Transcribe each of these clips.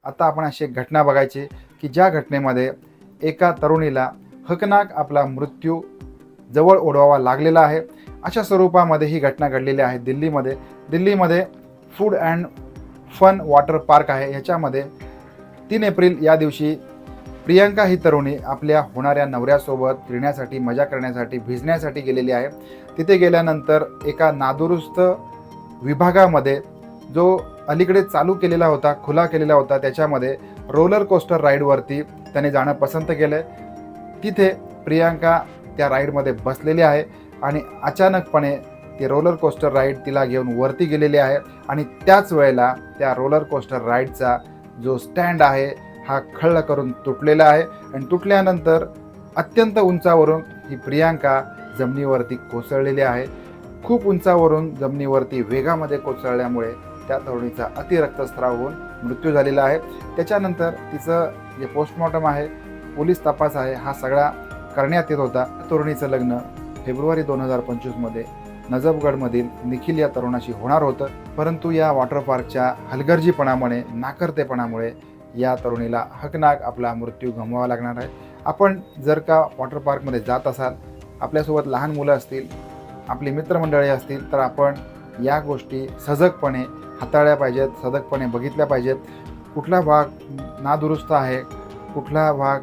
आता आपण अशी एक घटना बघायची की ज्या घटनेमध्ये एका तरुणीला हकनाक आपला मृत्यू जवळ ओढवावा लागलेला आहे। अशा स्वरूपामध्ये ही घटना घडलेली आहे दिल्लीमध्ये food and fun water park आहे। ह्याच्यामध्ये 3 एप्रिल या दिवशी प्रियांका ही तरुणी आपल्या होणाऱ्या नवऱ्यासोबत फिरण्यासाठी, मजा करण्यासाठी, भिजण्यासाठी गेलेली आहे। तिथे गेल्यानंतर एका नादुरुस्त विभागामध्ये जो अलीकडे चालू केलेला होता, खुला केलेला होता, त्याच्यामध्ये रोलर कोस्टर राईडवरती त्याने जाणं पसंत केलं। तिथे प्रियांका त्या राईडमध्ये बसलेली आहे आणि अचानकपणे ती रोलर कोस्टर राईड तिला घेऊन वरती गेलेली आहे आणि त्याच वेळेला त्या रोलर कोस्टर राईडचा जो स्टँड आहे हा खळ्ळ करून तुटलेला आहे आणि तुटल्यानंतर अत्यंत उंचावरून ही प्रियांका जमिनीवरती कोसळलेली आहे। खूप उंचावरून जमिनीवरती वेगामध्ये कोसळल्यामुळे त्या तरुणीचा अतिरक्तस्राव होऊन मृत्यू झालेला आहे। त्याच्यानंतर तिचं जे पोस्टमॉर्टम आहे, पोलीस तपास आहे, हा सगळा करण्यात येत होता। तरुणीचं लग्न फेब्रुवारी 2025मध्ये नजफगडमधील निखिल या तरुणाशी होणार होतं, परंतु या वॉटर पार्कच्या हलगर्जीपणामुळे, नाकर्तेपणामुळे या तरुणीला हकनाक आपला मृत्यू गमवावा लागणार आहे। आपण जर का वॉटर पार्कमध्ये जात असाल, आपल्यासोबत लहान मुलं असतील, आपली मित्रमंडळी असतील, तर आपण या गोष्टी सजगपणे हाताळल्या पाहिजेत, सजगपणे बघितल्या पाहिजेत। कुठला भाग नादुरुस्त आहे, कुठला भाग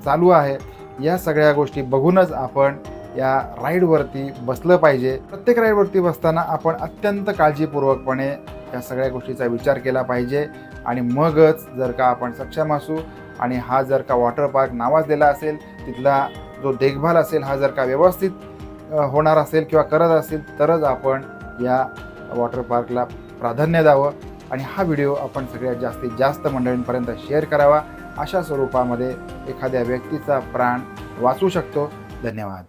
चालू आहे, या सगळ्या गोष्टी बघूनच आपण या राईडवरती बसलं पाहिजे। प्रत्येक राईडवरती बसताना आपण अत्यंत काळजीपूर्वकपणे या सगळ्या गोष्टीचा विचार केला पाहिजे आणि मगच जर का आपण सक्षम असू आणि हा जर का वॉटर पार्क नावाजलेला असेल, तिथला जो देखभाल असेल हा जर का व्यवस्थित होणार असेल किंवा करत असेल, तरच आपण या वॉटर पार्कला प्राधान्य द्यावं आणि हा व्हिडिओ आपण सगळ्यात जास्तीत जास्त मंडळींपर्यंत शेअर करावा। अशा स्वरूपामध्ये एखाद्या व्यक्तीचा प्राण वाचू शकतो। धन्यवाद।